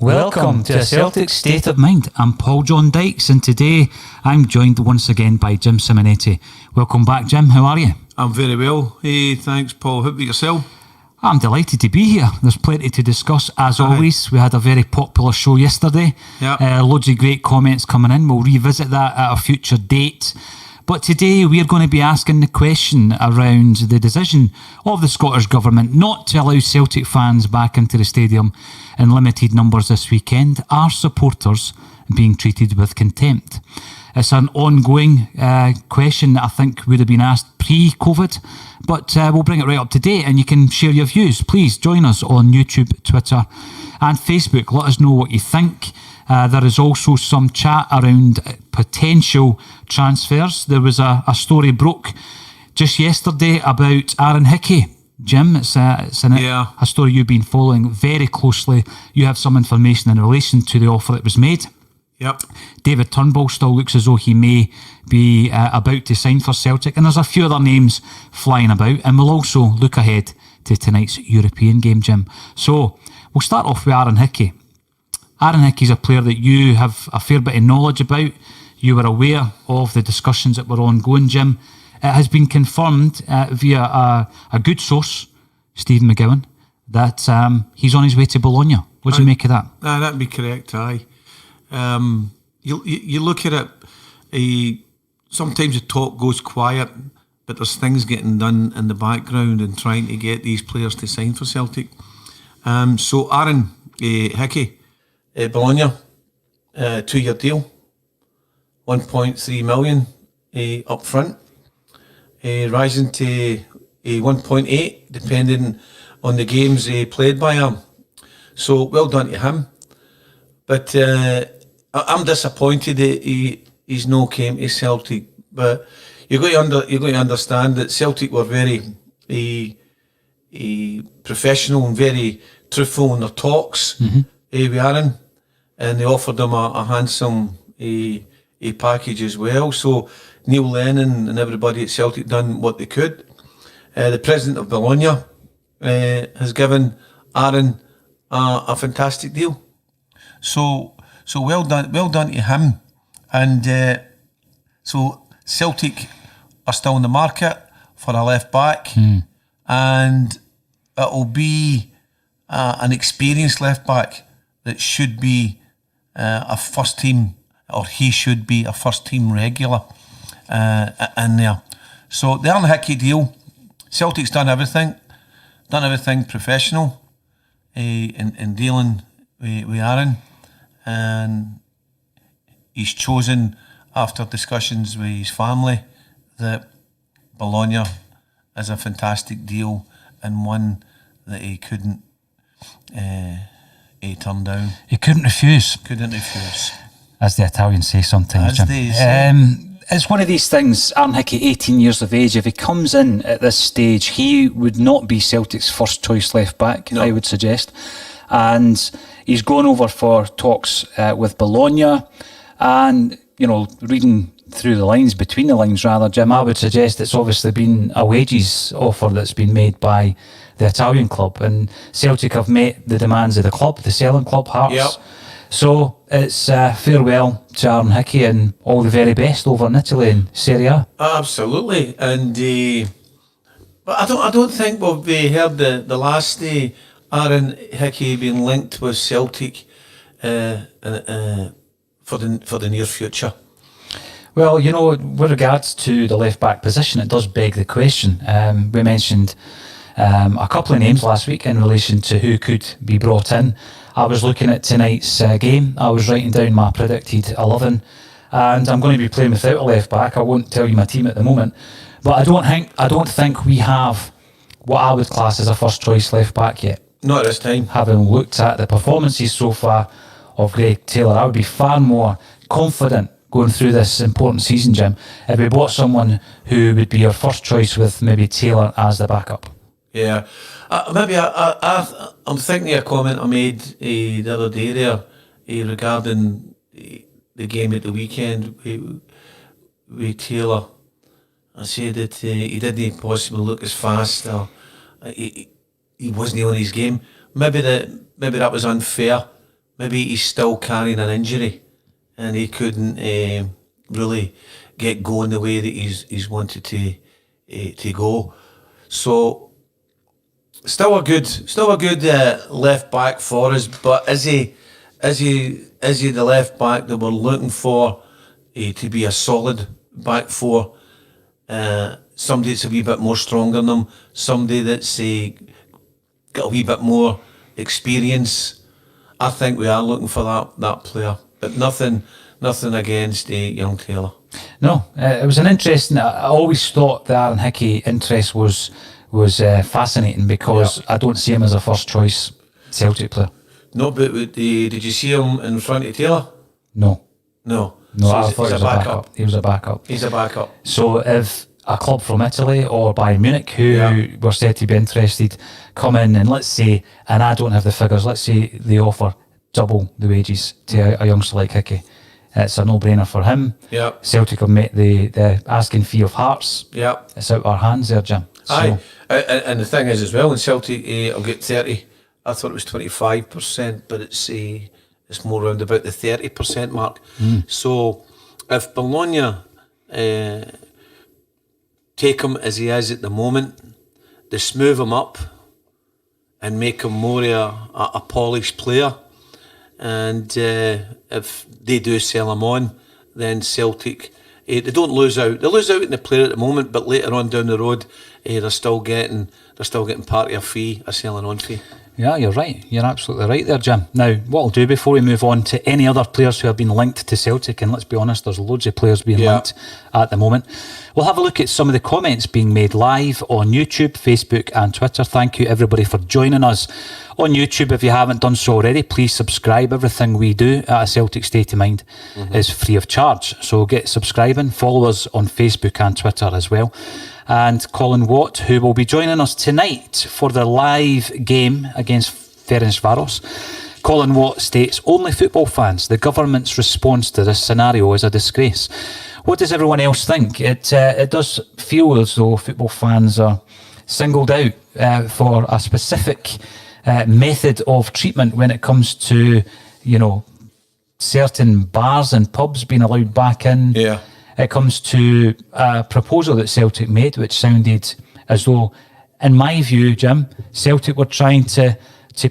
Welcome to A Celtic State of Mind. I'm Paul John Dykes, and today I'm joined once again by Jim Simonetti. Welcome back, Jim. How are you? I'm very well. Hey, thanks, Paul. How about yourself? I'm delighted to be here. There's plenty to discuss, as always. We had a very popular show yesterday. Loads of great comments coming in. We'll revisit that at a future date. But today we're going to be asking the question around the decision of the Scottish Government not to allow Celtic fans back into the stadium in limited numbers this weekend. Are supporters being treated with contempt? It's an ongoing question that I think would have been asked pre-COVID, but we'll bring it right up to date and you can share your views. Please join us on YouTube, Twitter and Facebook. Let us know what you think. There is also some chat around potential transfers. There was a story broke just yesterday about Aaron Hickey. Jim, it's a story you've been following very closely. You have some information in relation to the offer that was made. Yep. David Turnbull still looks as though he may be about to sign for Celtic, and there's a few other names flying about, and we'll also look ahead to tonight's European game, Jim. So we'll start off with Aaron Hickey. Aaron Hickey's a player that you have a fair bit of knowledge about. You were aware of the discussions that were ongoing, Jim. It has been confirmed via a good source, Stephen McGowan, that he's on his way to Bologna. What do you make of that? That'd be correct, aye. You look at it, sometimes the talk goes quiet, but there's things getting done in the background and trying to get these players to sign for Celtic. So Aaron Hickey, Bologna, 2-year deal, 1.3 million up front, rising to 1.8 depending on the games played by him. So well done to him. But I'm disappointed that he's no came to Celtic. But you've got to understand that Celtic were very professional and very truthful in their talks with Aaron, and they offered him a handsome package as well. So Neil Lennon and everybody at Celtic done what they could. The president of Bologna has given Aaron a fantastic deal. So well done to him. And so Celtic are still in the market for a left back, and it'll be an experienced left back that should be a first team, or he should be a first team regular in there. So the Aaron Hickey deal, Celtic's done everything professional in dealing with Aaron, and he's chosen, after discussions with his family, that Bologna is a fantastic deal and one that he couldn't turn down. He couldn't refuse. As the Italians say sometimes, Jim. It's one of these things. Aaron Hickey, 18 years of age, if he comes in at this stage, he would not be Celtic's first choice left back, no. I would suggest. And he's gone over for talks with Bologna, and reading through the lines, between the lines rather, Jim, I would suggest it's obviously been a wages offer that's been made by the Italian club, and Celtic have met the demands of the club, the selling club, Hearts. Yep. So it's farewell to Aaron Hickey and all the very best over in Italy in Serie A. Absolutely, and but I don't think we've heard the last Aaron Hickey being linked with Celtic for the near future. Well, with regards to the left back position, it does beg the question. We mentioned a couple of names last week in relation to who could be brought in. I was looking at tonight's game. I was writing down my predicted 11, and I'm going to be playing without a left back. I won't tell you my team at the moment, but I don't think we have what I would class as a first choice left back yet. Not at this time. Having looked at the performances so far of Greg Taylor, I would be far more confident going through this important season, Jim, if we bought someone who would be your first choice with maybe Taylor as the backup. Yeah, maybe I'm thinking of a comment I made the other day there regarding the game at the weekend with Taylor. I said that he didn't possibly look as fast, or he wasn't on his game. Maybe that was unfair. maybe he's still carrying an injury and he couldn't really get going the way that he's wanted to go. So still a good left back for us. But is he the left back that we're looking for to be a solid back four? Somebody that's a wee bit more stronger than him, somebody that's got a wee bit more experience. I think we are looking for that player, but nothing against young Taylor. No, it was an interesting. I always thought the Aaron Hickey interest was fascinating because I don't see him as a first choice Celtic player. No, but did you see him in front of Taylor? No. So I thought he was a backup. He was a backup. He's a backup. So if a club from Italy or Bayern Munich who were said to be interested come in and let's say, and I don't have the figures, let's say they offer double the wages to a youngster like Hickey. It's a no-brainer for him. Yep. Celtic have met the asking fee of Hearts. Yep. It's out our hands there, Jim. Aye. And the thing is as well, in Celtic, I'll get 30. I thought it was 25%, but it's more around about the 30% mark. So if Bologna take him as he is at the moment, they smooth him up and make him more a polished player. And if they do sell him on, then Celtic, they don't lose out. They lose out in the player at the moment, but later on down the road, they're still getting part of a fee, a selling on fee. Yeah, you're right. You're absolutely right there, Jim. Now, what I'll do before we move on to any other players who have been linked to Celtic, and let's be honest, there's loads of players being linked at the moment, we'll have a look at some of the comments being made live on YouTube, Facebook and Twitter. Thank you everybody for joining us on YouTube. If you haven't done so already, please subscribe. Everything we do at A Celtic State of Mind is free of charge. So get subscribing, follow us on Facebook and Twitter as well. And Colin Watt, who will be joining us tonight for the live game against Ferencváros. Colin Watt states, only football fans. The government's response to this scenario is a disgrace. What does everyone else think? It does feel as though football fans are singled out for a specific method of treatment when it comes to, certain bars and pubs being allowed back in. Yeah. It comes to a proposal that Celtic made, which sounded as though, in my view, Jim, Celtic were trying to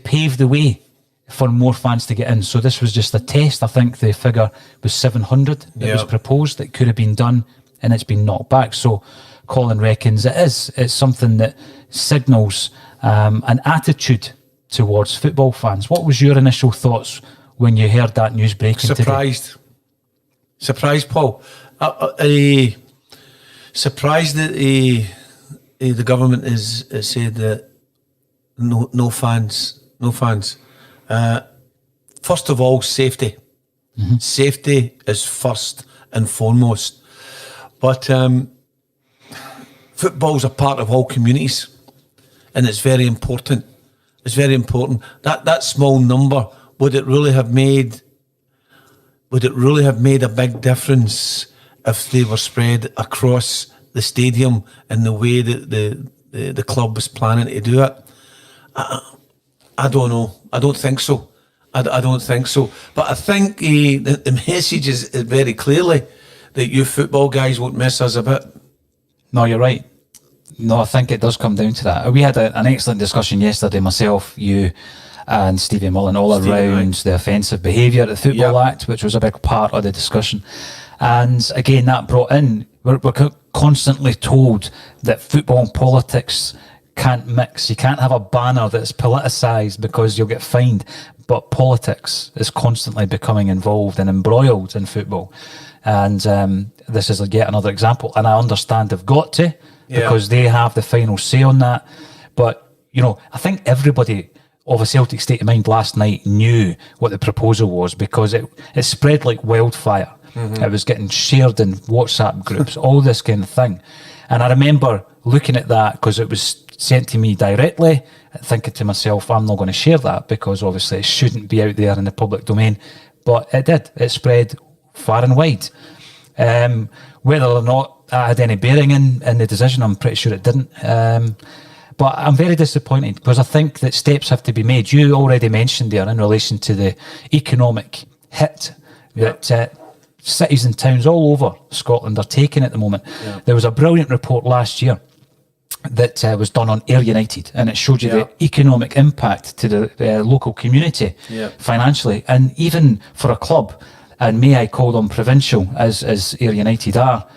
pave the way for more fans to get in. So this was just a test. I think the figure was 700 that was proposed that could have been done, and it's been knocked back. So Colin reckons it's something that signals an attitude towards football fans. What was your initial thoughts when you heard that news breaking today? Surprised, Paul. Surprised that the government has said that no fans. First of all, safety. Safety is first and foremost. But football's a part of all communities, and it's very important. It's very important. That small number, would it really have made a big difference if they were spread across the stadium in the way that the club was planning to do it? I don't know. I don't think so. I don't think so. But I think the message is very clearly that you football guys won't miss us a bit. No, you're right. No, I think it does come down to that. We had an excellent discussion yesterday, myself, you and Stevie Mullen, all around the offensive behaviour at the Football Act, which was a big part of the discussion. And again, that brought in, we're constantly told that football and politics can't mix. You can't have a banner that's politicised because you'll get fined. But politics is constantly becoming involved and embroiled in football. And this is yet another example. And I understand they've got to, because they have the final say on that. But, I think everybody of A Celtic State of Mind last night knew what the proposal was, because it spread like wildfire. It was getting shared in WhatsApp groups, all this kind of thing. And I remember looking at that because it was sent to me directly, thinking to myself, I'm not going to share that because obviously it shouldn't be out there in the public domain. But it did. It spread far and wide. Whether or not that had any bearing in the decision, I'm pretty sure it didn't. But I'm very disappointed because I think that steps have to be made. You already mentioned there in relation to the economic hit that cities and towns all over Scotland are taking at the moment. Yeah. There was a brilliant report last year that was done on Ayr United, and it showed you the economic impact to the local community financially, and even for a club, and may I call them provincial as Ayr United are,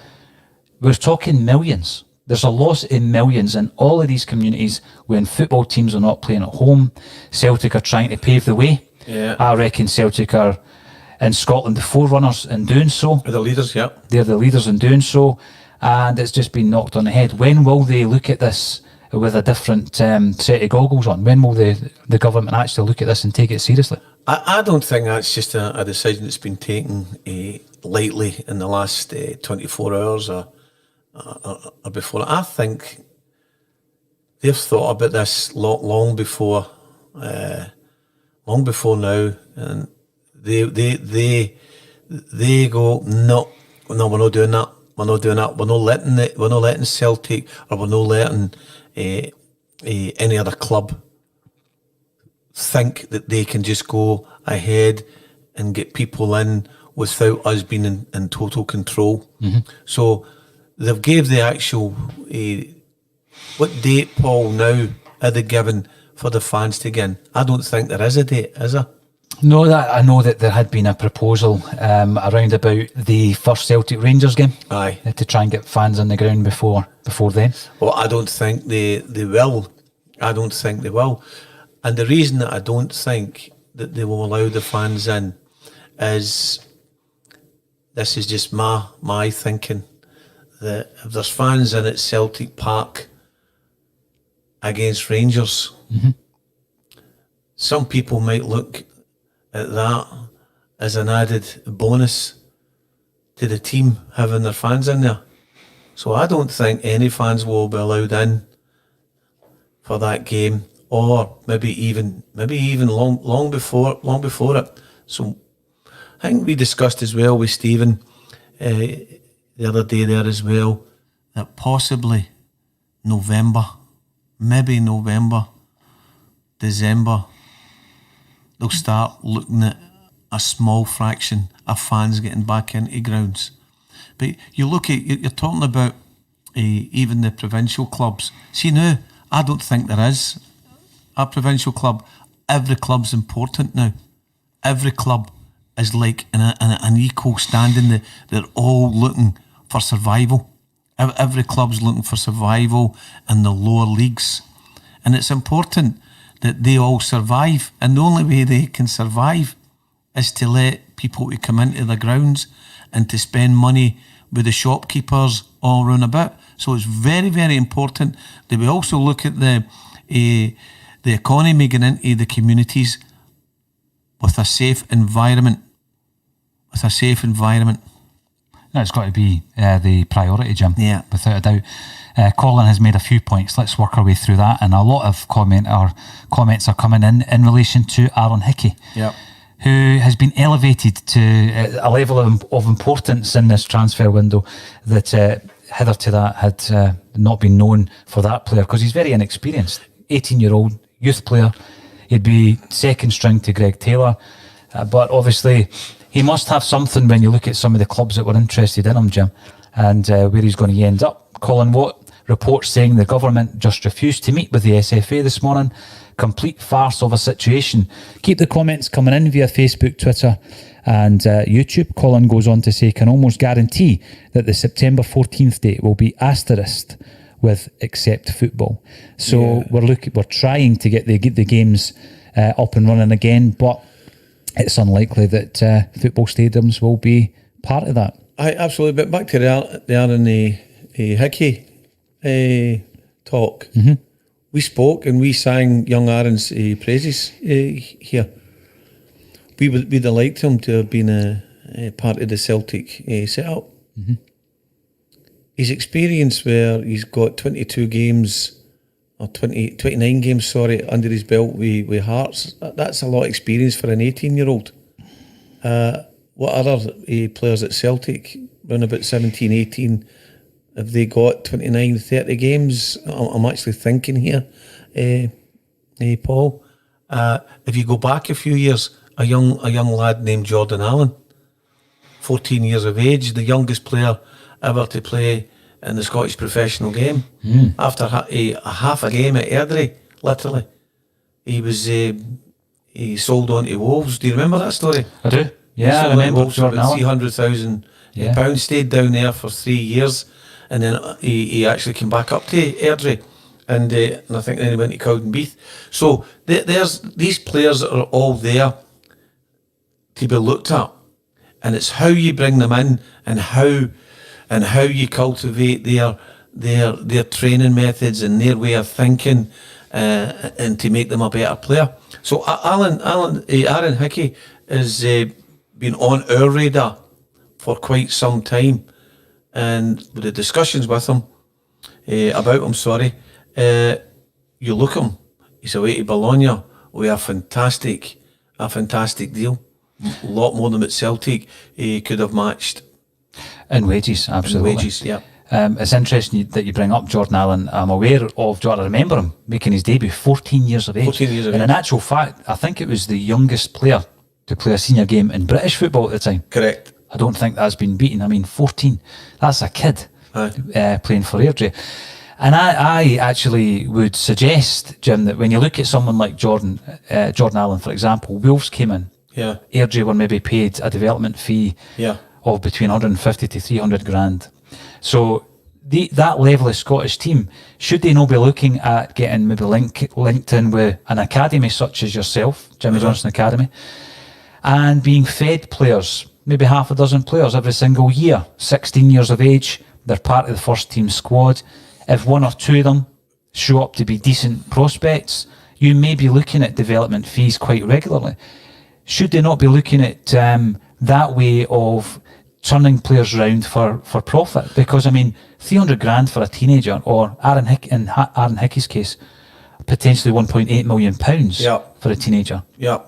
we're talking millions. There's a loss in millions in all of these communities when football teams are not playing at home. Celtic are trying to pave the way. I reckon Celtic are in Scotland the forerunners in doing so. They're the leaders, They're the leaders in doing so. And it's just been knocked on the head. When will they look at this with a different set of goggles on? When will the government actually look at this and take it seriously? I don't think that's just a decision that's been taken lightly in the last 24 hours or before. I think they've thought about this long before now, and they go, no, we're not doing that. We're not doing that. We're not letting Celtic, or we're not letting any other club think that they can just go ahead and get people in without us being in total control. So they've gave the actual what date, Paul, now are they given for the fans to get in? I don't think there is a date, is there? No, I know that there had been a proposal around about the first Celtic Rangers game. Aye. To try and get fans on the ground before then. Well, I don't think they will. I don't think they will. And the reason that I don't think that they will allow the fans in is, this is just my thinking, that if there's fans in at Celtic Park against Rangers, some people might look at that as an added bonus to the team having their fans in there. So I don't think any fans will be allowed in for that game, or maybe even long before it. So I think we discussed as well with Stephen the other day there as well, that possibly maybe November, December, they'll start looking at a small fraction of fans getting back into grounds. But you look at, you're talking about even the provincial clubs. See now, I don't think there is a provincial club. Every club's important now. Every club is like in an equal standing. They're all looking for survival. Every club's looking for survival in the lower leagues. And it's important that they all survive. And the only way they can survive is to let people to come into the grounds and to spend money with the shopkeepers all round about. So it's very, very important that we also look at the economy getting into the communities with a safe environment. That's got to be the priority, Jim. Yeah. Without a doubt. Colin has made a few points. Let's work our way through that. And a lot of comments are coming in relation to Aaron Hickey. Yeah. Who has been elevated to a level of importance in this transfer window that hitherto that had not been known for that player, because he's very inexperienced. 18-year-old youth player. He'd be second string to Greg Taylor. But obviously, he must have something when you look at some of the clubs that were interested in him, Jim, and where he's going to end up. Colin Watt reports saying the government just refused to meet with the SFA this morning. Complete farce of a situation. Keep the comments coming in via Facebook, Twitter and YouTube. Colin goes on to say, can almost guarantee that the September 14th date will be asterisked with except football. So we're trying to get the games up and running again, but it's unlikely that football stadiums will be part of that. Absolutely. But back to the Aaron Hickey talk. We spoke and we sang young Aaron's praises here. We'd have liked him to have been a part of the Celtic setup. His experience, where he's got 22 games, or 29 games, under his belt with Hearts, that's a lot of experience for an 18-year-old. What other players at Celtic, around about 17, 18, have they got 29, 30 games? I'm actually thinking here, Paul. If you go back a few years, a young lad named Jordan Allen, 14 years of age, the youngest player ever to play in the Scottish professional game. After a half a game at Airdrie, literally, he was he sold on to Wolves. Do you remember that story? I do. Yeah, I remember Jordan Allen. £300,000. Stayed down there for 3 years, and then he actually came back up to Airdrie, and I think then he went to Cowdenbeath. So there's these players that are all there to be looked at, and it's how you bring them in and how you cultivate their training methods and their way of thinking, and to make them a better player. So Aaron Hickey has been on our radar for quite some time, and with the discussions with him about him, you look at him, he's away to Bologna with a fantastic deal, a lot more than at Celtic he could have matched. In wages, absolutely. In wages, yeah. It's interesting that you bring up Jordan Allen. I'm aware of Jordan. I remember him making his debut, 14 years of age. 14 years of age. And in actual fact, I think it was the youngest player to play a senior game in British football at the time. Correct. I don't think that's been beaten. I mean, 14. That's a kid playing for Airdrie. And I actually would suggest, Jim, that when you look at someone like Jordan Allen, for example, Wolves came in. Yeah. Airdrie were maybe paid a development fee of between 150 to 300 grand. So that level of Scottish team, should they not be looking at getting maybe linked in with an academy such as yourself, Jimmy Johnson Academy, and being fed players, maybe half a dozen players every single year, 16 years of age, they're part of the first team squad. If one or two of them show up to be decent prospects, you may be looking at development fees quite regularly. Should they not be looking at that way of turning players around for profit? Because, I mean, 300 grand for a teenager, or in Aaron Hickey's case, potentially £1.8 million for a teenager. Yeah.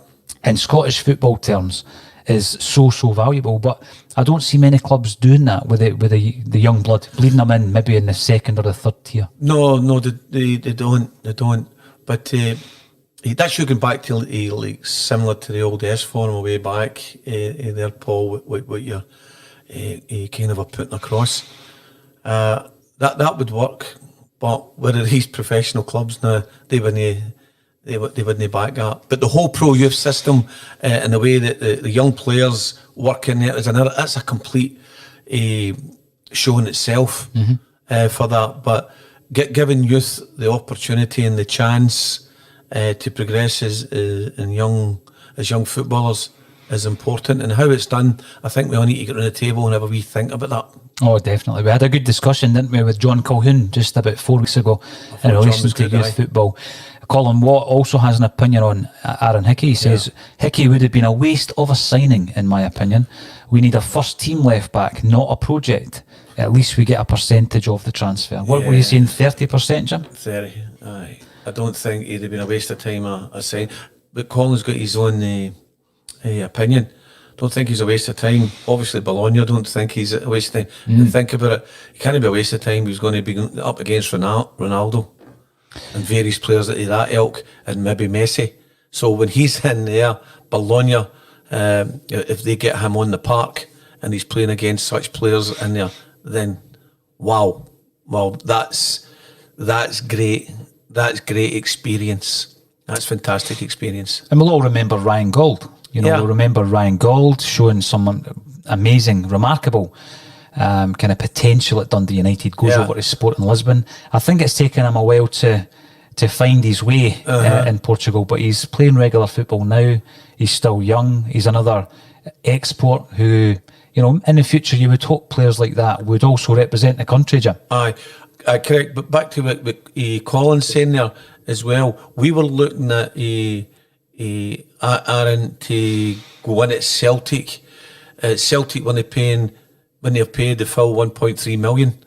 In Scottish football terms, is so valuable. But I don't see many clubs doing that with the young blood, bleeding them in maybe in the second or the third tier. No, they don't. But that should go back to like similar to the old S form way back there, Paul. What you're kind of putting across. That would work, but whether these professional clubs now, they wouldn't back that. But the whole pro youth system and the way that the young players work in there is that's a complete show in itself for that. But giving youth the opportunity and the chance to progress as young footballers is important, and how it's done, I think we all need to get around the table whenever we think about that. Oh, definitely. We had a good discussion, didn't we, with John Colquhoun just about 4 weeks ago in relation to youth football. Colin Watt also has an opinion on Aaron Hickey. He says, Hickey would have been a waste of a signing, in my opinion. We need a first team left back, not a project. At least we get a percentage of the transfer. What were you saying, 30%, Jim? 30, aye. I don't think he'd have been a waste of time a sign. But Colin's got his own opinion. Don't think he's a waste of time. Obviously, Bologna, don't think he's a waste of time. Think about it. It can't be a waste of time. He's going to be up against Ronaldo and various players of that ilk, and maybe Messi. So when he's in there, Bologna, if they get him on the park and he's playing against such players in there, then wow, that's great. That's great experience. That's fantastic experience. And we'll all remember Ryan Gauld. We'll remember Ryan Gauld showing someone amazing, remarkable kind of potential at Dundee United, goes over to Sporting Lisbon. I think it's taken him a while to find his way in Portugal, but he's playing regular football now. He's still young. He's another export who, in the future you would hope players like that would also represent the country, Jim. Aye, correct. But back to what Colin's saying there as well, we were looking at Aaron to go in at Celtic. Celtic, when they've paid the full 1.3 million,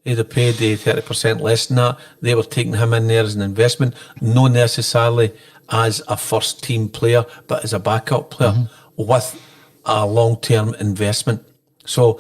they'd have paid the 30% less than that. They were taking him in there as an investment, not necessarily as a first team player, but as a backup player with a long term investment. So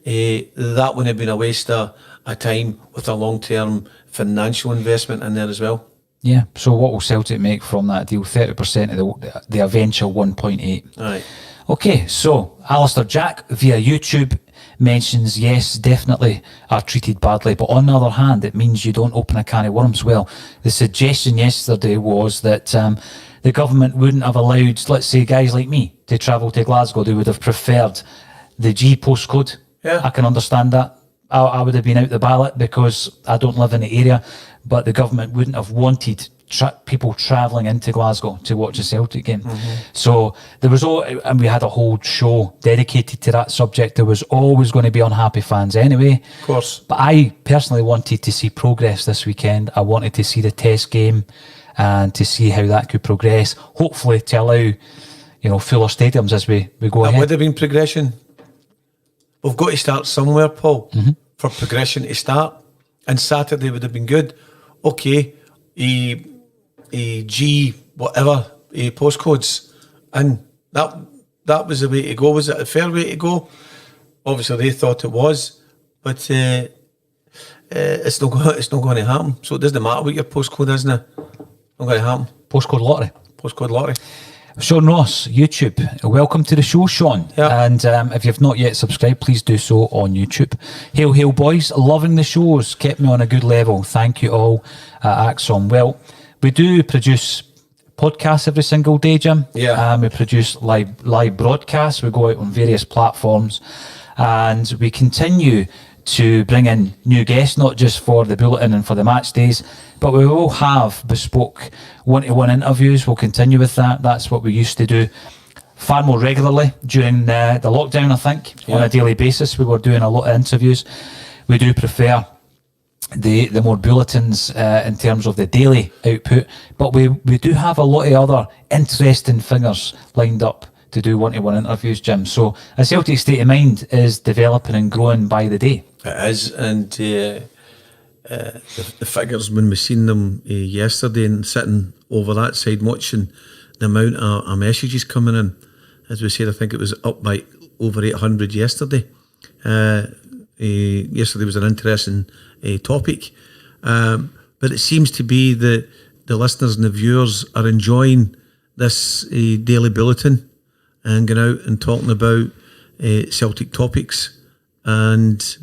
that wouldn't have been a waste of a time with a long-term financial investment in there as well. Yeah. So what will Celtic make from that deal? 30% of the eventual 1.8. Aye. Okay, so Alistair Jack via YouTube mentions, yes, definitely are treated badly, but on the other hand, it means you don't open a can of worms. Well, the suggestion yesterday was that the government wouldn't have allowed, let's say, guys like me to travel to Glasgow. They would have preferred the G postcode. Yeah. I can understand that. I would have been out the ballot because I don't live in the area, but the government wouldn't have wanted people travelling into Glasgow to watch a Celtic game. So there was and we had a whole show dedicated to that subject. There was always going to be unhappy fans anyway. Of course. But I personally wanted to see progress this weekend. I wanted to see the test game and to see how that could progress. Hopefully to allow, fuller stadiums as we go ahead. That would have been progression. We've got to start somewhere, Paul, for progression to start. And Saturday would have been good. Okay, a G whatever postcodes, and that was the way to go. Was it a fair way to go? Obviously they thought it was, but it's not going to happen. So it doesn't matter what your postcode is now. Not going to happen. Postcode lottery. Postcode lottery. Sean Ross, YouTube. Welcome to the show, Sean. Yeah. And if you've not yet subscribed, please do so on YouTube. Hail, hail, boys. Loving the shows. Kept me on a good level. Thank you all at Axon. Well, we do produce podcasts every single day, Jim. Yeah. We produce live broadcasts. We go out on various platforms. And we continue to bring in new guests, not just for the bulletin and for the match days, but we will have bespoke one-to-one interviews. We'll continue with that. That's what we used to do far more regularly during the lockdown, I think, on a daily basis. We were doing a lot of interviews. We do prefer the more bulletins in terms of the daily output, but we do have a lot of other interesting figures lined up to do one-to-one interviews, Jim. So a Celtic State of Mind is developing and growing by the day. It is, and the figures, when we seen them yesterday and sitting over that side watching the amount of messages coming in, as we said, I think it was up by over 800 yesterday. Yesterday was an interesting topic, but it seems to be that the listeners and the viewers are enjoying this daily bulletin and going out and talking about Celtic topics, and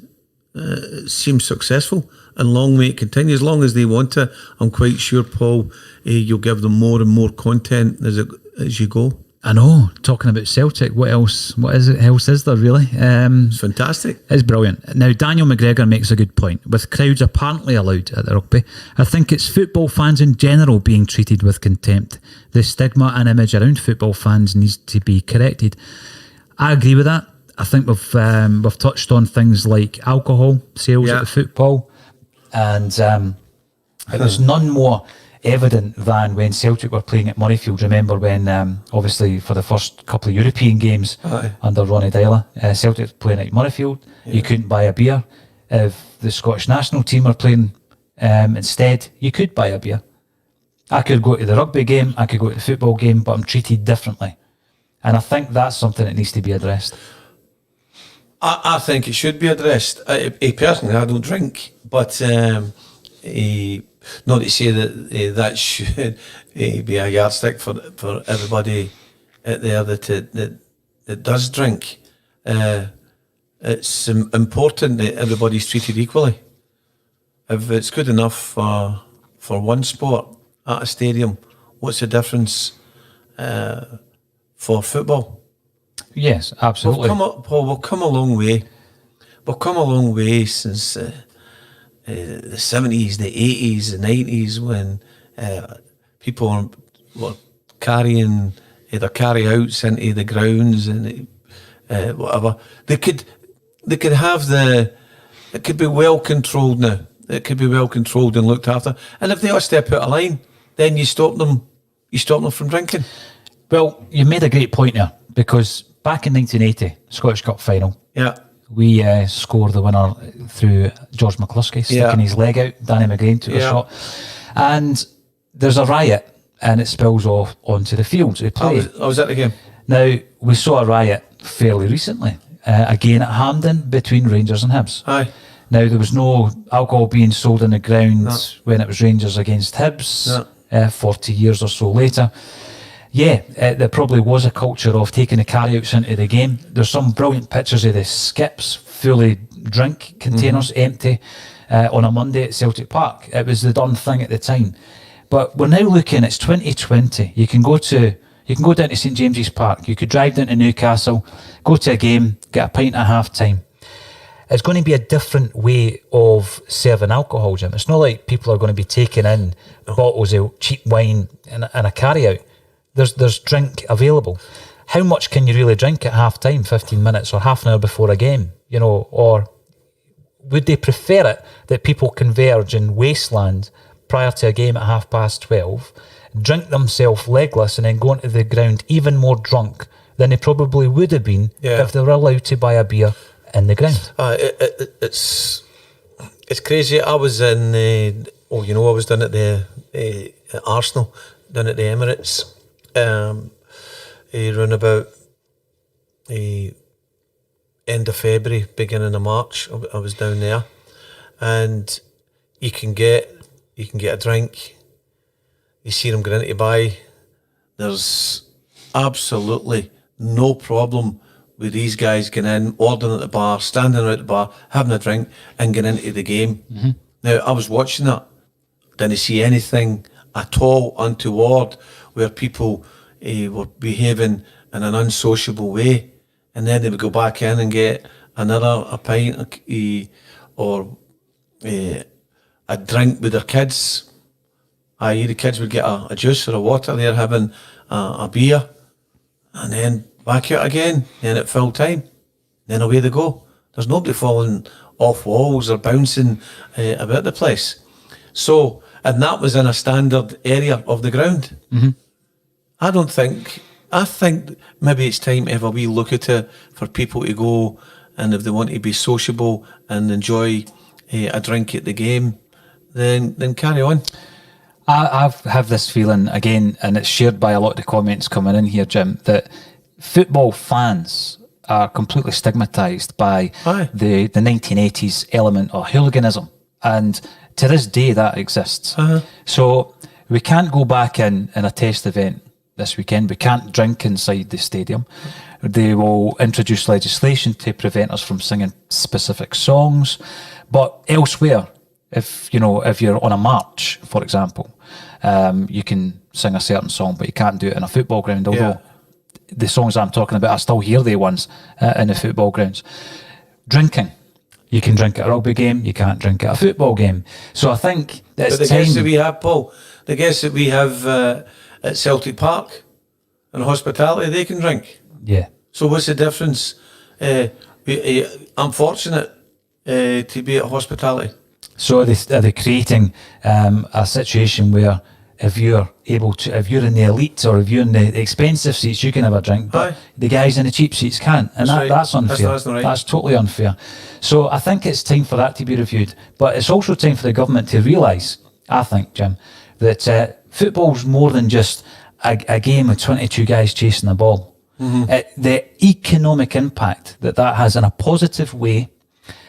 it seems successful, and long may it continue. As long as they want to, I'm quite sure, Paul, you'll give them more and more content as you go. I know. Talking about Celtic, what else is there really? It's fantastic. It's brilliant. Now, Daniel McGregor makes a good point. With crowds apparently allowed at the rugby, I think it's football fans in general being treated with contempt. The stigma and image around football fans needs to be corrected. I agree with that. I think we've touched on things like alcohol sales at the football, and it was none more evident than when Celtic were playing at Murrayfield. Remember when, obviously, for the first couple of European games under Ronnie Dyla, Celtic were playing at Murrayfield. You couldn't buy a beer. If the Scottish national team were playing instead, you could buy a beer. I could go to the rugby game, I could go to the football game, but I'm treated differently. And I think that's something that needs to be addressed. I think it should be addressed. Personally, I don't drink, but not to say that that should be a yardstick for everybody out there that does drink. It's important that everybody's treated equally. If it's good enough for one sport at a stadium, what's the difference for football? Yes, absolutely. We've come a long way. We've come a long way since the 70s, the 80s, the 90s, when people were carrying either carry-outs into the grounds and whatever. They could have it could be well controlled now. It could be well controlled and looked after. And if they all step out of line, then you stop them from drinking. Well, you made a great point there, because back in 1980, Scottish Cup final, we scored the winner through George McCluskey sticking his leg out. Danny McGrain took a shot. And there's a riot, and it spills off onto the fields to play. I was at the game. Now, we saw a riot fairly recently, again at Hampden, between Rangers and Hibs. Aye. Now, there was no alcohol being sold in the ground when it was Rangers against Hibs 40 years or so later. Yeah, there probably was a culture of taking the carryouts into the game. There's some brilliant pictures of the skips, fully drink containers empty on a Monday at Celtic Park. It was the done thing at the time. But we're now looking, it's 2020. You can go down to St James's Park. You could drive down to Newcastle, go to a game, get a pint at half time. It's going to be a different way of serving alcohol, Jim. It's not like people are going to be taking in bottles of cheap wine and a carry-out. There's drink available. How much can you really drink at half time, 15 minutes or half an hour before a game? Or would they prefer it that people converge in wasteland prior to a game at 12:30, drink themselves legless and then go into the ground even more drunk than they probably would have been if they were allowed to buy a beer in the ground? It's crazy. I was in, I was down at at Arsenal, down at the Emirates, around about end of February, beginning of March. I was down there, and you can get a drink. You see them going in to buy. There's absolutely no problem with these guys getting in, ordering at the bar, standing out at the bar, having a drink, and getting into the game. Now, I was watching that. Didn't see anything at all untoward where people were behaving in an unsociable way, and then they would go back in and get a pint or a drink with their kids. I.e., the kids would get a juice or a water, they're having a beer, and then back out again, then at full time, then away they go. There's nobody falling off walls or bouncing about the place. So, and that was in a standard area of the ground. I think maybe it's time to have a wee look at it for people to go, and if they want to be sociable and enjoy a drink at the game, then carry on. I have this feeling, again, and it's shared by a lot of the comments coming in here, Jim, that football fans are completely stigmatised by the 1980s element of hooliganism. And to this day, that exists. So we can't go back in a test event this weekend. We can't drink inside the stadium. They will introduce legislation to prevent us from singing specific songs. But elsewhere, if you're on a march, for example, you can sing a certain song, but you can't do it in a football ground, although the songs I'm talking about, I still hear the ones in the football grounds. Drinking. You can drink at a rugby game, you can't drink at a football game. So I think it's the guests that we have, Paul, the guests that we have at Celtic Park and hospitality, they can drink. Yeah. So what's the difference? I'm fortunate to be at hospitality. So are they creating a situation where if you're in the elite or if you're in the expensive seats, you can have a drink, but the guys in the cheap seats can't, and that's unfair. That's right. That's totally unfair. So I think it's time for that to be reviewed, but it's also time for the government to realise, I think, Jim, that football's more than just a game of 22 guys chasing the ball. The economic impact that has in a positive way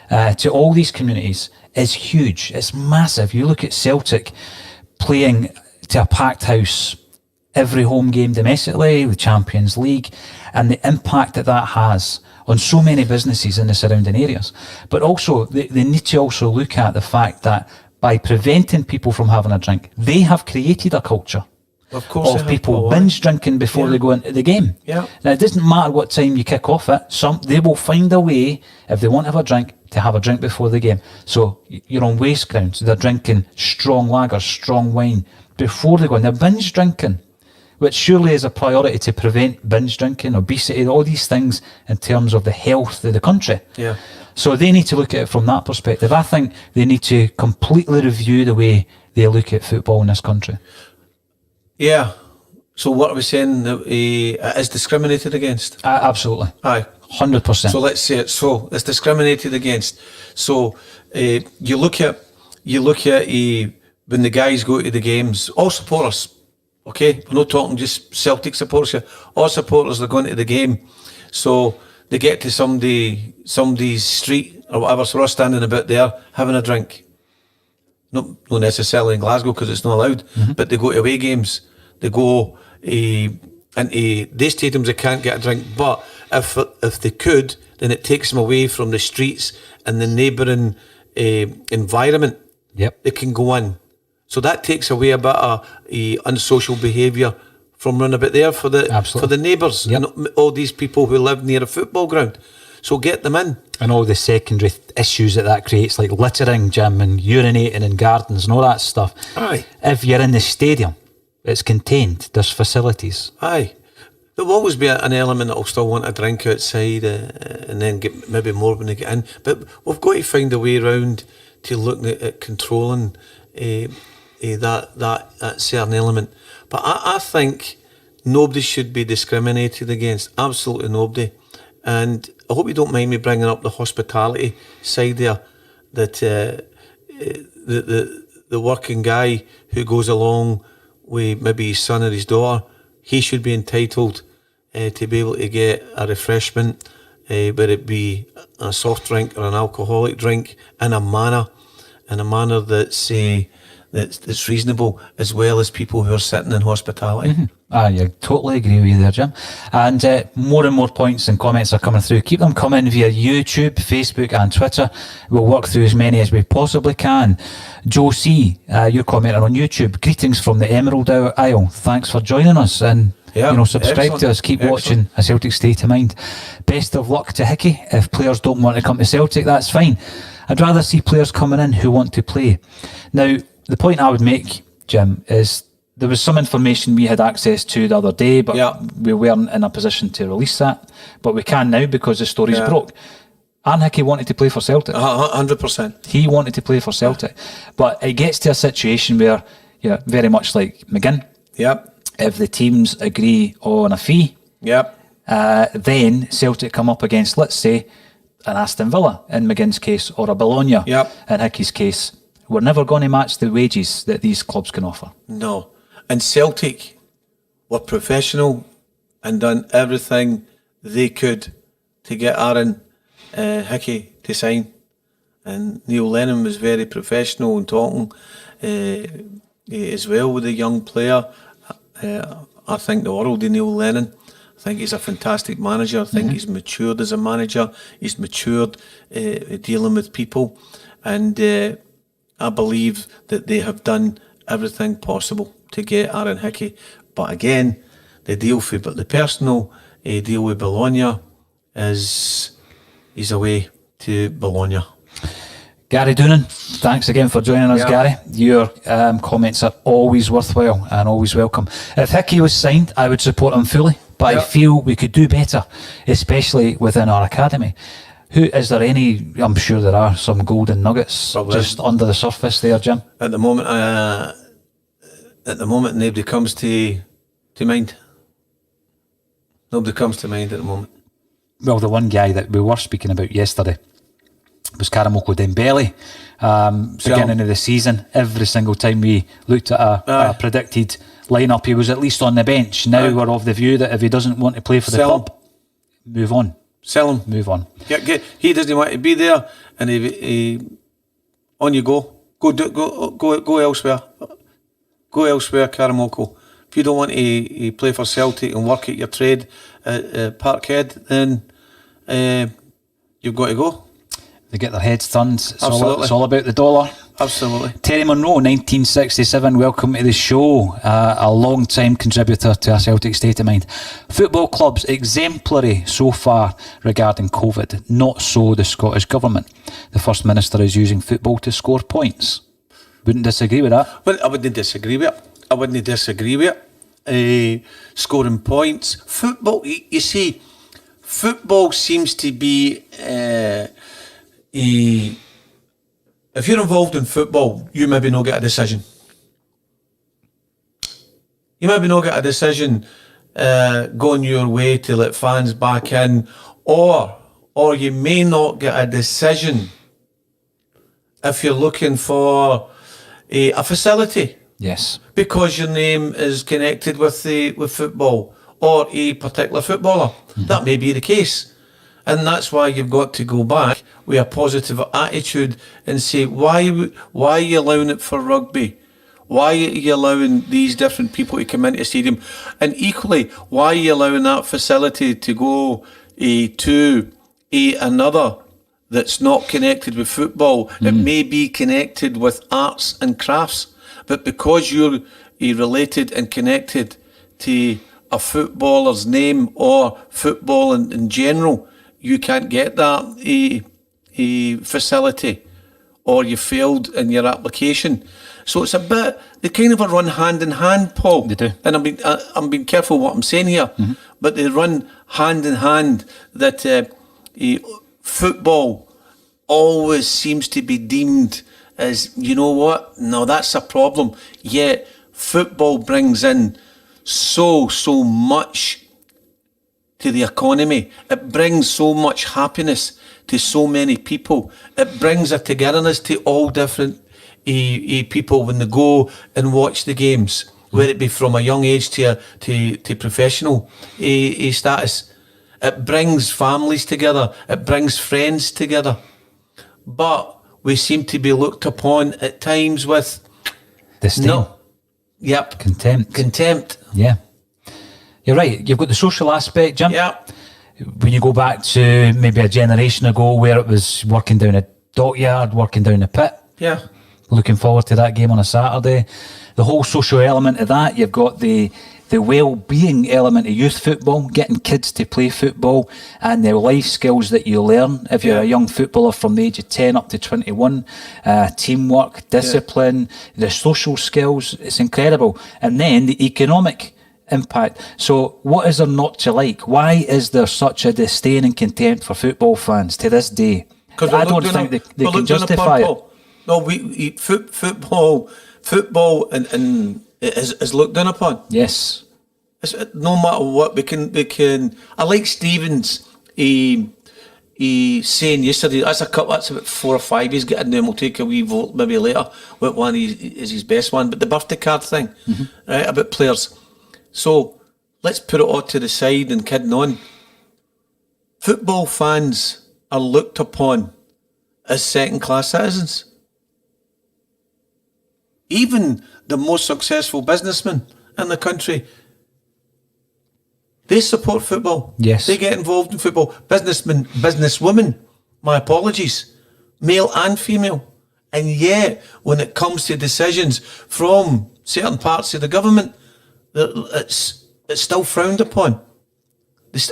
to all these communities is huge. It's massive. You look at Celtic playing to a packed house every home game domestically, the Champions League, and the impact that has on so many businesses in the surrounding areas. But also, they need to also look at the fact that by preventing people from having a drink, they have created a culture of people binge drinking before they go into the game. Now, it doesn't matter what time you kick off it. They will find a way, if they want to have a drink before the game. So you're on waste grounds. They're drinking strong lager, strong wine before they go in. They're binge drinking, which surely is a priority to prevent binge drinking, obesity, all these things in terms of the health of the country. So they need to look at it from that perspective. I think they need to completely review the way they look at football in this country. So what are we saying? It is discriminated against? Absolutely. 100%. So let's say it. So it's discriminated against. So you look at when the guys go to the games, all supporters, okay? We're not talking just Celtic supporters here. All supporters are going to the game. So they get to somebody's street or whatever, so we're standing about there having a drink. Not necessarily in Glasgow because it's not allowed, but they go to away games. They go into these stadiums, they can't get a drink, but if they could, then it takes them away from the streets and the neighbouring environment. Yep. They can go in. So that takes away a bit of unsocial behaviour from running about there for the neighbours and all these people who live near a football ground. So get them in. And all the secondary issues that creates, like littering, Jim, and urinating in gardens and all that stuff. Aye. If you're in the stadium, it's contained. There's facilities. Aye. There will always be an element that will still want a drink outside and then get maybe more when they get in. But we've got to find a way around to looking at controlling that certain element. But I think nobody should be discriminated against. Absolutely nobody. And I hope you don't mind me bringing up the hospitality side there, that the working guy who goes along with maybe his son or his daughter, he should be entitled to be able to get a refreshment, whether it be a soft drink or an alcoholic drink, in a manner that's reasonable, as well as people who are sitting in hospitality. I totally agree with you there, Jim. And more points and comments are coming through. Keep them coming via YouTube, Facebook and Twitter. We'll work through as many as we possibly can. Joe C, you're commenting on YouTube. Greetings from the Emerald Isle. Thanks for joining us. And subscribe to us. Keep watching A Celtic State of Mind. Best of luck to Hickey. If players don't want to come to Celtic, that's fine. I'd rather see players coming in who want to play. Now, the point I would make, Jim, is there was some information we had access to the other day, but we weren't in a position to release that. But we can now because the story's broke. Aaron Hickey wanted to play for Celtic. 100%. He wanted to play for Celtic. But it gets to a situation where, very much like McGinn, if the teams agree on a fee, then Celtic come up against, let's say, an Aston Villa in McGinn's case, or a Bologna in Hickey's case. We're never going to match the wages that these clubs can offer. No. And Celtic were professional and done everything they could to get Aaron Hickey to sign. And Neil Lennon was very professional in talking as well with the young player. I think the world of Neil Lennon. I think he's a fantastic manager. I think he's matured as a manager. He's matured dealing with people. And I believe that they have done everything possible to get Aaron Hickey. But again, the personal deal with Bologna is he's away to Bologna. Gary Doonan, thanks again for joining us, Gary. Your comments are always worthwhile and always welcome. If Hickey was signed, I would support him fully, but I feel we could do better, especially within our academy. Is there any? I'm sure there are some golden nuggets just under the surface there, Jim. At the moment, nobody comes to mind. Nobody comes to mind at the moment. Well, the one guy that we were speaking about yesterday was Karamoko Dembele. Beginning of the season, every single time we looked at a predicted lineup, he was at least on the bench. Now we're of the view that if he doesn't want to play for the club, move on. Sell him. Move on. He doesn't want to be there, and he on you go. Go elsewhere. Go elsewhere, Karamoko. If you don't want to play for Celtic and work at your trade at Parkhead, then you've got to go. They get their heads turned. It's all about the dollar. Absolutely. Terry Monroe, 1967, welcome to the show. A long-time contributor to A Celtic State of Mind. Football clubs exemplary so far regarding COVID. Not so the Scottish Government. The First Minister is using football to score points. Wouldn't disagree with that. Well, I wouldn't disagree with it. Scoring points. Football, you see, football seems to be... if you're involved in football, you maybe not get a decision. You maybe not get a decision going your way to let fans back in, or you may not get a decision if you're looking for a facility. Yes. Because your name is connected with football or a particular footballer. That may be the case. And that's why you've got to go back with a positive attitude and say, why are you allowing it for rugby? Why are you allowing these different people to come into a stadium? And equally, why are you allowing that facility to go to another that's not connected with football? It may be connected with arts and crafts, but because you're related and connected to a footballer's name or football in general, you can't get that facility, or you failed in your application. So it's a bit, they kind of run hand in hand, Paul. They do. And I'm being careful what I'm saying here, but they run hand in hand, that football always seems to be deemed as, you know what, no, that's a problem. Yet football brings in so much to the economy. It brings so much happiness to so many people. It brings a togetherness to all different people when they go and watch the games, whether it be from a young age to professional status. It brings families together. It brings friends together. But we seem to be looked upon at times with disdain. No. Yep. Contempt. Yeah. You're right. You've got the social aspect, Jim. Yeah. When you go back to maybe a generation ago where it was working down a dockyard, working down a pit. Yeah. Looking forward to that game on a Saturday. The whole social element of that. You've got the well-being element of youth football, getting kids to play football, and the life skills that you learn if you're a young footballer from the age of 10 up to 21, teamwork, discipline, the social skills. It's incredible. And then the economic impact. So what is there not to like? Why is there such a disdain and contempt for football fans to this day? I don't think they can justify it. No, football and is looked down upon. Yes. No matter what, we can. I like Stevens. He saying yesterday, that's about 4 or 5 he's getting there, and we'll take a wee vote maybe later what one is his best one. But the birthday card thing, right, about players. So let's put it all to the side and kidding on. Football fans are looked upon as second-class citizens. Even the most successful businessmen in the country, they support football. Yes. They get involved in football. Businessmen, businesswomen, my apologies, male and female. And yet, when it comes to decisions from certain parts of the government, it's still frowned upon.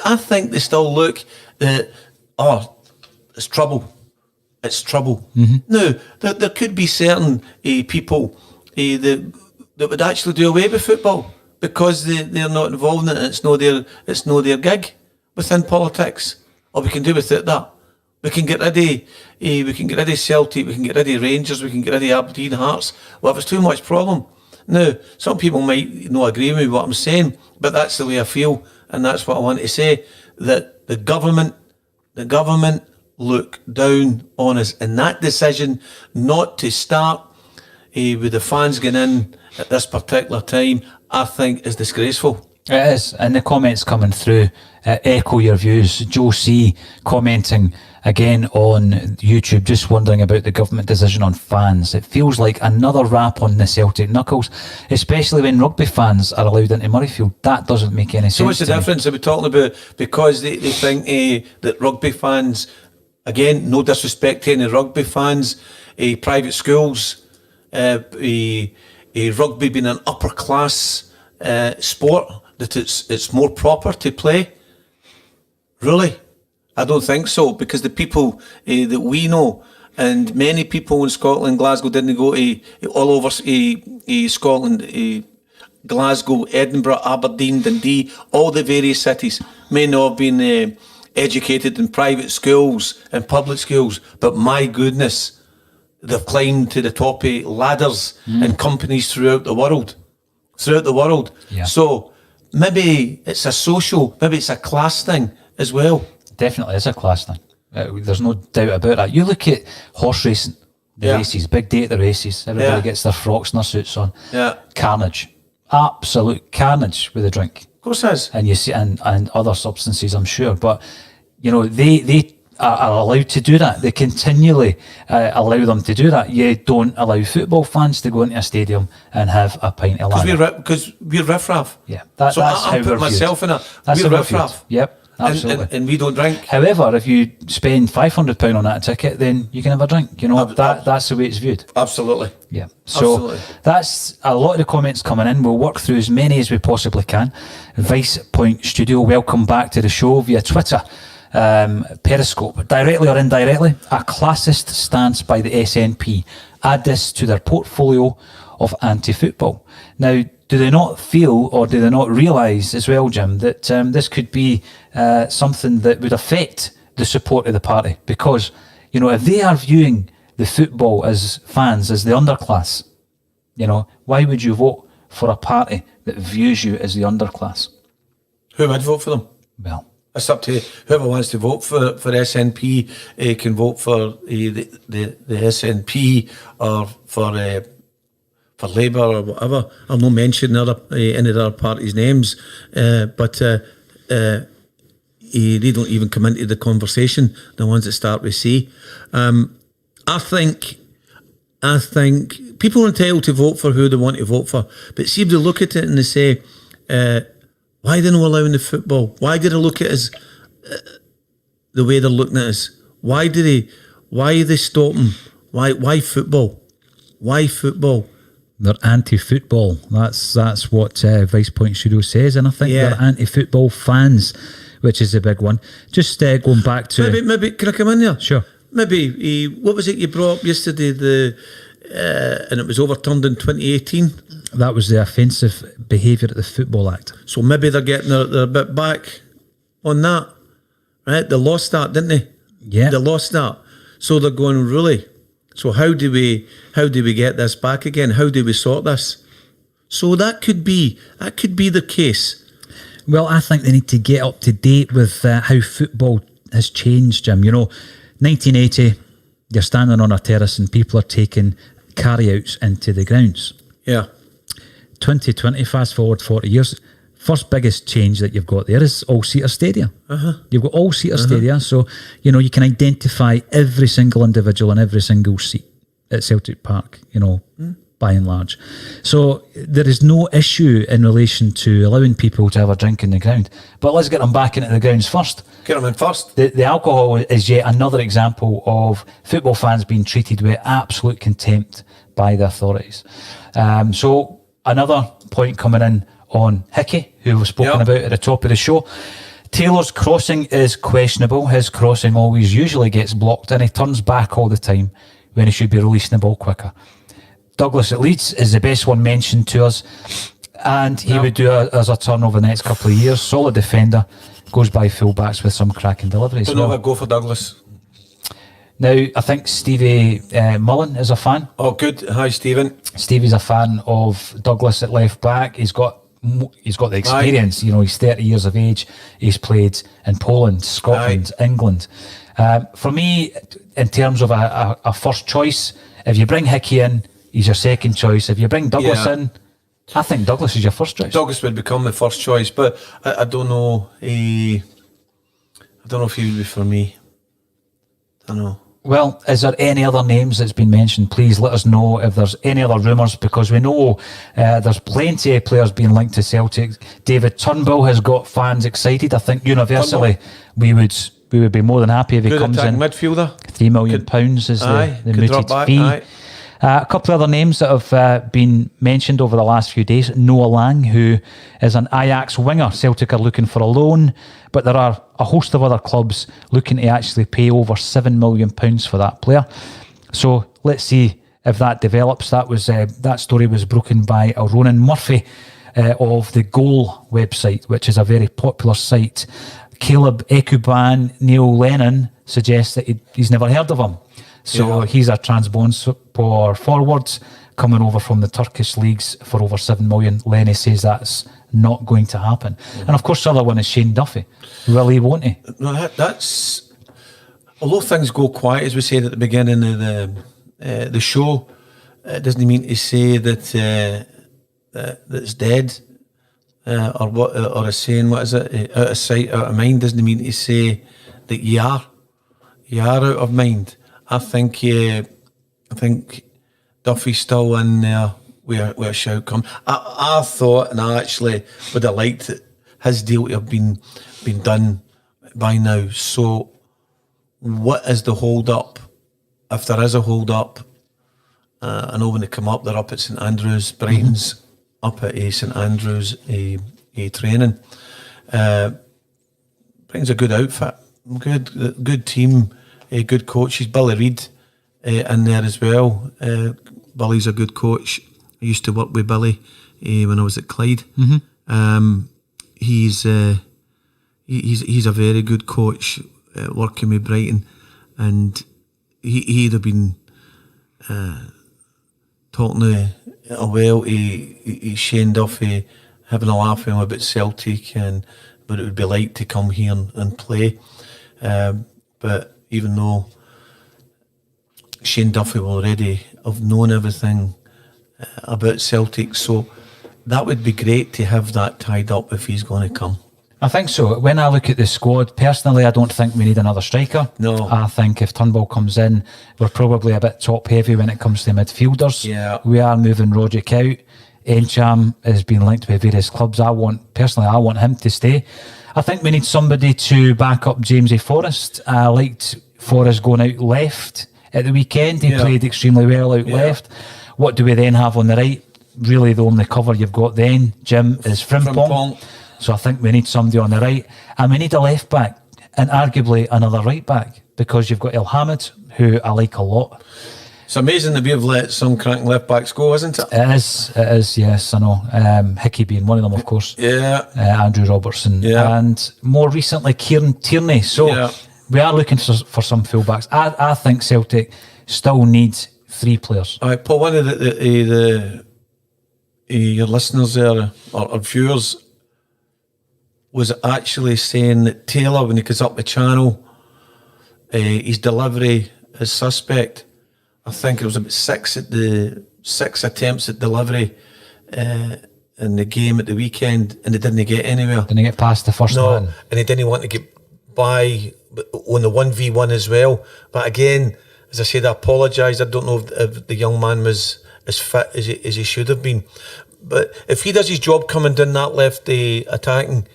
I think they still look at, it's trouble. It's trouble. Now, there could be certain people that would actually do away with football because they're not involved in it. It's no their gig within politics. Or we can do with it that. We can get rid of Celtic, we can get rid of Rangers, we can get rid of Aberdeen, Hearts. Well, if it's too much problem. Now, some people might not agree with what I'm saying, but that's the way I feel, and that's what I want to say, that the government look down on us, and that decision not to start with the fans getting in at this particular time, I think is disgraceful. It is, and the comments coming through echo your views. Joe C commenting again on YouTube, just wondering about the government decision on fans. It feels like another rap on the Celtic knuckles, especially when rugby fans are allowed into Murrayfield. That doesn't make any sense. So what's the difference are we talking about? Because they think that rugby fans, again, no disrespect to any rugby fans, private schools, rugby being an upper class sport, that it's more proper to play. Really? I don't think so, because the people that we know, and many people in Scotland, Glasgow, didn't go all over Scotland, Glasgow, Edinburgh, Aberdeen, Dundee, all the various cities may not have been educated in private schools and public schools, but my goodness, they've climbed to the top of ladders and companies throughout the world. Yeah. So maybe it's a social, maybe it's a class thing as well. Definitely is a class thing. There's no doubt about that. You look at horse racing, the races, big day at the races. Everybody gets their frocks and their suits on. Yeah. Carnage. Absolute carnage with the drink. Of course it is. And you see, and other substances, I'm sure. But they are allowed to do that. They continually allow them to do that. You don't allow football fans to go into a stadium and have a pint of lager. Because we're riffraff. Yeah, that's how we're put myself in it. We're riffraff. Yep. Absolutely. And we don't drink. However, if you spend £500 on that ticket, then you can have a drink. That's the way it's viewed. Absolutely. Yeah. So that's a lot of the comments coming in. We'll work through as many as we possibly can. Vice Point Studio, welcome back to the show via Twitter, Periscope, directly or indirectly. A classist stance by the SNP. Add this to their portfolio of anti-football. Now, do they not feel, or do they not realise as well, Jim, that this could be something that would affect the support of the party? Because, if they are viewing the football as fans, as the underclass, why would you vote for a party that views you as the underclass? Who would vote for them? Well, it's up to whoever wants to vote for SNP can vote for the SNP or for Labour or whatever. I'll not mention any of the other parties' names, but they don't even come into the conversation, the ones that start with C. I think people are entitled to vote for who they want to vote for, but see if they look at it and they say, why are they not allowing the football? Why do they look at us the way they're looking at us? Why are they stopping? Why football? Why football? They're anti-football. That's what Vice Point Studio says, and I think they're anti-football fans, which is a big one. Just going back to maybe can I come in there? Sure. Maybe what was it you brought up yesterday? And it was overturned in 2018. That was the Offensive Behaviour at the Football Act. So maybe they're getting their bit back on that, right? They lost that, didn't they? Yeah, they lost that. So they're going, really. So how do we get this back again? How do we sort this? So that could be the case. Well, I think they need to get up to date with how football has changed, Jim. 1980, you're standing on a terrace and people are taking carryouts into the grounds. Yeah. 2020, fast forward 40 years, first biggest change that you've got there is all-seater stadia. You've got all-seater stadia, so you can identify every single individual in every single seat at Celtic Park, by and large. So there is no issue in relation to allowing people to have a drink in the ground. But let's get them back into the grounds first. Get them in first. The alcohol is yet another example of football fans being treated with absolute contempt by the authorities. So another point coming in on Hickey, who was spoken about at the top of the show. Taylor's crossing is questionable. His crossing usually gets blocked, and he turns back all the time when he should be releasing the ball quicker. Douglas at Leeds is the best one mentioned to us, and he would do as a turn over the next couple of years. Solid defender, goes by full-backs with some cracking deliveries. Don't know if I'd go for Douglas. Now, I think Stevie Mullen is a fan. Oh, good. Hi, Stephen. Stevie's a fan of Douglas at left back. He's got the experience. He's 30 years of age. He's played in Poland, Scotland, England. For me, in terms of a first choice, if you bring Hickey in, he's your second choice. If you bring Douglas in, I think Douglas is your first choice. Douglas would become the first choice, but I don't know. I don't know if he would be for me. I don't know. Well, is there any other names that's been mentioned? Please let us know if there's any other rumours, because we know there's plenty of players being linked to Celtic. David Turnbull has got fans excited. I think universally we would be more than happy if he comes in. Midfielder. £3 million is the mooted fee. A couple of other names that have been mentioned over the last few days. Noah Lang, who is an Ajax winger. Celtic are looking for a loan, but there are a host of other clubs looking to actually pay over £7 million for that player. So let's see if that develops. That story was broken by Ronan Murphy of the Goal website, which is a very popular site. Caleb Ekuban, Neil Lennon suggests that he's never heard of him. So he's a Trabzonspor forward coming over from the Turkish leagues for over $7 million. Lenny says that's not going to happen. And of course, the other one is Shane Duffy. Will he, won't he? No, that's... Although things go quiet, as we said at the beginning of the show, it doesn't mean to say that it's dead, or is saying, what is it, out of sight, out of mind. Doesn't mean to say that you are out of mind. I think Duffy's still in there where a shout come. I thought, and I actually would have liked his deal to have been done by now. So what is the hold up? If there is a hold up, I know when they come up, they're up at St Andrews. Brighton's up at St Andrews training. Brighton's a good outfit, good team, good coaches. Billy Reid in there as well. Billy's a good coach. I used to work with Billy when I was at Clyde. He's a very good coach working with Brighton, and he'd have been talking to Shane Duffy, having a laugh with him about Celtic and what it would be like to come here and play. But even though Shane Duffy will already have known everything about Celtic, so that would be great to have that tied up if he's going to come. I think so. When I look at the squad, personally, I don't think we need another striker. No. I think if Turnbull comes in, we're probably a bit top heavy when it comes to midfielders. Yeah. We are moving Roderick out. Encham has been linked with various clubs. I want him to stay. I think we need somebody to back up Jamesy Forrest. I liked Forrest going out left at the weekend. He played extremely well out left. What do we then have on the right? Really, the only cover you've got then, Jim, is Frimpong. So I think we need somebody on the right, and we need a left back, and arguably another right back, because you've got El Hamid, who I like a lot. It's amazing that we've let some cracking left backs go, isn't it? It is, yes, I know. Hickey being one of them, of course. Yeah. Andrew Robertson. Yeah. And more recently, Kieran Tierney. So we are looking for some fullbacks. I think Celtic still needs 3 players. All right, Paul, one of your listeners there, or viewers, was actually saying that Taylor, when he goes up the channel, his delivery is suspect. I think it was about 6 attempts at delivery in the game at the weekend, and they didn't get anywhere. Didn't get past the first man. And he didn't want to get by on the 1v1 as well. But again, as I said, I apologise. I don't know if the young man was as fit as he should have been. But if he does his job coming down that left attacking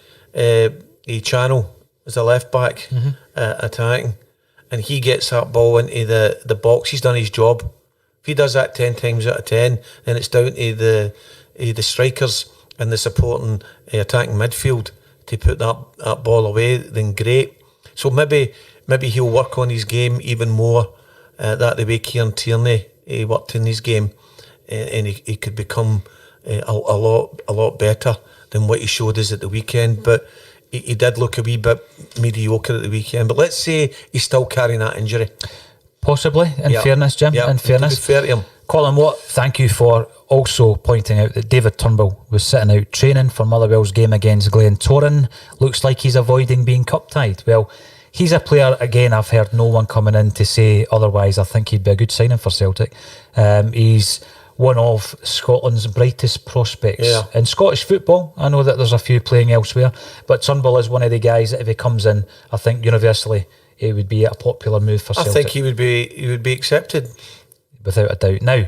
channel as a left back attacking, and he gets that ball into the box, he's done his job. If he does that 10 times out of 10, then it's down to the strikers and the supporting attacking midfield to put that ball away. Then great. So maybe he'll work on his game even more. That the way Kieran Tierney worked in his game, and he could become a lot better than what he showed us at the weekend. But he did look a wee bit mediocre at the weekend. But let's say he's still carrying that injury. Possibly, in fairness, Jim. In fairness. To be fair to him. Colin Watt, thank you for also pointing out that David Turnbull was sitting out training for Motherwell's game against Glentoran. Looks like he's avoiding being cup-tied. Well, he's a player, again, I've heard no one coming in to say otherwise. I think he'd be a good signing for Celtic. He's one of Scotland's brightest prospects in Scottish football. I know that there's a few playing elsewhere, but Turnbull is one of the guys that if he comes in, I think universally it would be a popular move for Celtic. I think he would be accepted. Without a doubt. Now,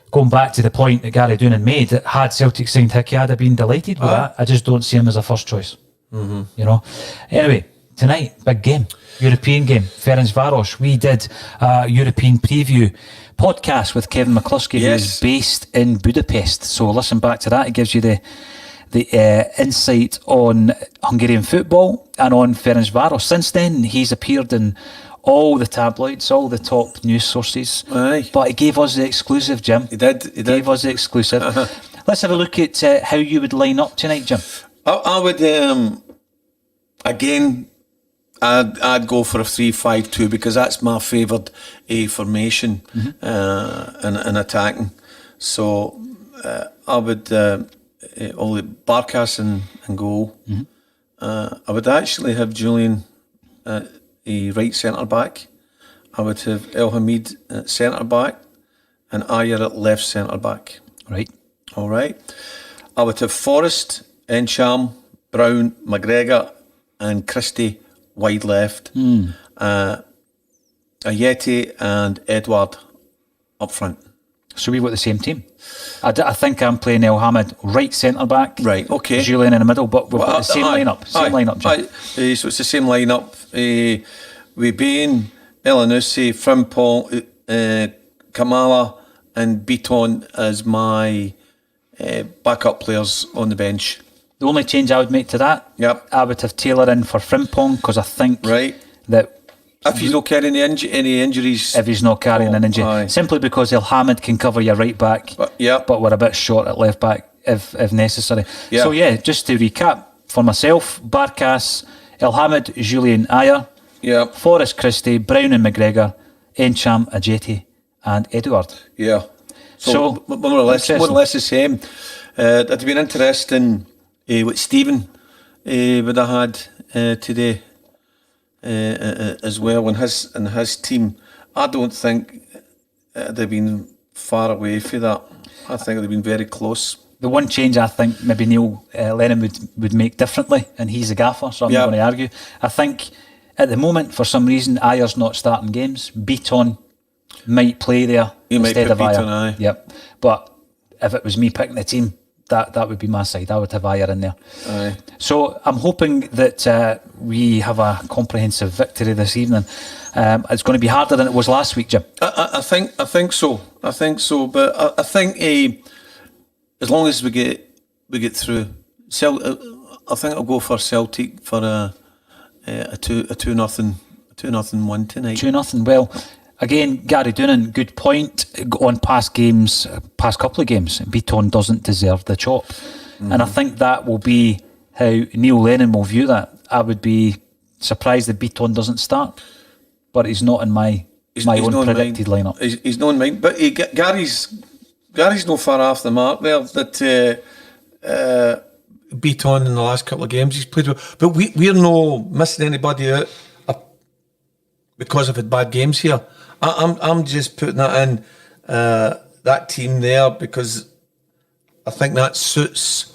going back to the point that Gary Doonan made, that had Celtic signed Hickey, I'd have been delighted with that. I just don't see him as a first choice. You know. Anyway, tonight, big game, European game, Ferencváros. We did a European preview podcast with Kevin McCluskey, who is based in Budapest. So listen back to that. It gives you the insight on Hungarian football and on Ferencváros. Since then, he's appeared in all the tabloids, all the top news sources. Aye. But he gave us the exclusive, Jim. He did. Gave us the exclusive. Let's have a look at how you would line up tonight, Jim. I would, again, I'd go for a 3-5-2 because that's my favoured formation in attacking. So I would only Barkas in goal. I would actually have Julian a right centre back. I would have El Hamid at centre back and Ayer at left centre back. Right. All right. I would have Forrest, Encham, Brown, McGregor and Christie wide left. Ayeti and Edward up front. So we've got the same team. I think I'm playing El Hamid right centre back. Right, okay. Julian in the middle, but we've got the same lineup. Jim. So it's the same lineup. We've been Elanusi, Frimpong, Kamala, and Beaton as my backup players on the bench. The only change I would make to that, I would have Taylor in for Frimpong, because I think that if he's not carrying any injuries, if he's not carrying an injury, simply because El Hamid can cover your right back, but we're a bit short at left back if necessary. So just to recap for myself: Barkas, El Hamid, Julian Ayer, Forrest Christie, Brown and McGregor, Encham, Ajeti, and Edward. So more or less the same. It'd have been interesting what Stephen would have had today. As well in his team. I don't think they've been far away from that. I think they've been very close. The one change I think maybe Neil Lennon would make differently, and he's the gaffer, so I'm not going to argue. I think at the moment, for some reason, Ayer's not starting games. Beaton might play there instead of Ayer. But if it was me picking the team, that would be my side. I would have Ayer in there. So I'm hoping that we have a comprehensive victory this evening. It's going to be harder than it was last week, Jim. I think so. But I think as long as we get through, I think I'll go for Celtic for a 2-0 win tonight. 2-0. Well, again, Gary Doonan, good point on past couple of games. Beaton doesn't deserve the chop. And I think that will be how Neil Lennon will view that. I would be surprised that Beaton doesn't start, but he's not in my own predicted lineup. He's not in mine, but Gary's no far off the mark there. That Beaton in the last couple of games he's played with, but we're no missing anybody out because of the bad games here. I'm just putting that in that team there because I think that suits.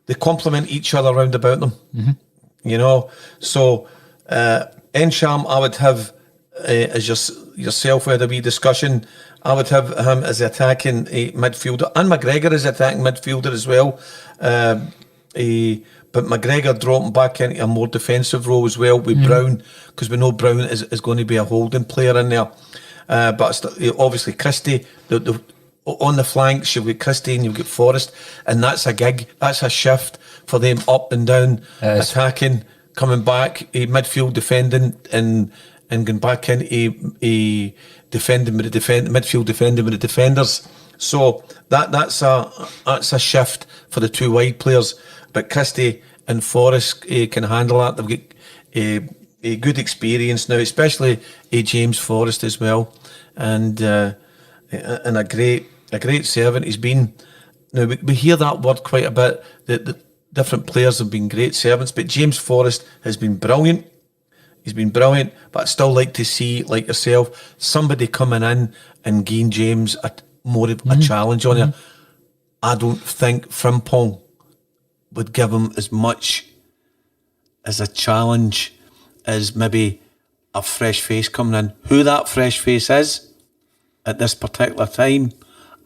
They complement each other round about them, you know. So Encham, I would have as yourself. We had a wee discussion. I would have him as the attacking midfielder, and McGregor as attacking midfielder as well. But McGregor dropping back into a more defensive role as well with Brown, because we know Brown is going to be a holding player in there. But obviously Christie, on the flanks, you've got Christie and you've got Forrest, and that's a gig, that's a shift for them up and down, attacking, coming back, midfield defending, and going back into defending with the midfield defending with the defenders. So that's a shift for the two wide players. But Christie and Forrest can handle that. They've got a good experience now, especially James Forrest as well, and a great servant he's been. Now we hear that word quite a bit. The different players have been great servants, but James Forrest has been brilliant. He's been brilliant, but I'd still like to see, like yourself, somebody coming in and giving James more of a challenge on you. I don't think Frimpong would give him as much as a challenge as maybe a fresh face coming in. Who that fresh face is at this particular time,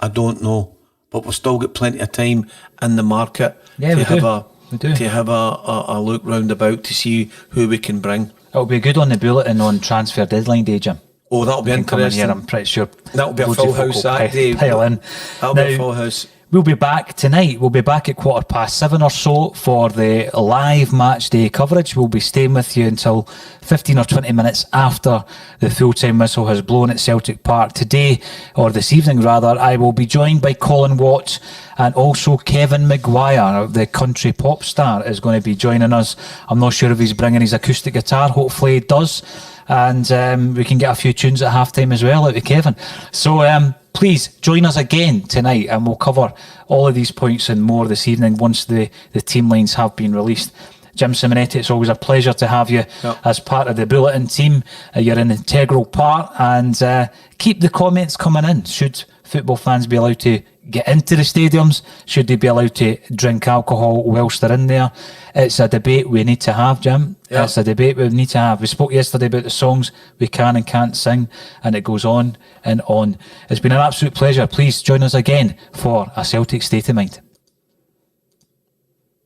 I don't know. But we've still got plenty of time in the market to have a look round about to see who we can bring. It'll be good on the bulletin on transfer deadline day, Jim. Oh, that'll be interesting. Here, I'm pretty sure that'll be a full house that day. That'll be a full house. We'll be back tonight. We'll be back at 7:15 or so for the live match day coverage. We'll be staying with you until 15 or 20 minutes after the full-time whistle has blown at Celtic Park. Today, or this evening rather, I will be joined by Colin Watt and also Kevin Maguire, the country pop star, is going to be joining us. I'm not sure if he's bringing his acoustic guitar. Hopefully he does. And we can get a few tunes at halftime as well out of Kevin. So please join us again tonight, and we'll cover all of these points and more this evening once the team lines have been released. Jim Simonetti, it's always a pleasure to have you as part of the Bulletin team. You're an integral part, and keep the comments coming in. Should football fans be allowed to get into the stadiums? Should they be allowed to drink alcohol whilst they're in there? It's a debate we need to have, Jim. Yeah. It's a debate we need to have. We spoke yesterday about the songs we can and can't sing, and it goes on and on. It's been an absolute pleasure. Please join us again for a Celtic State of Mind.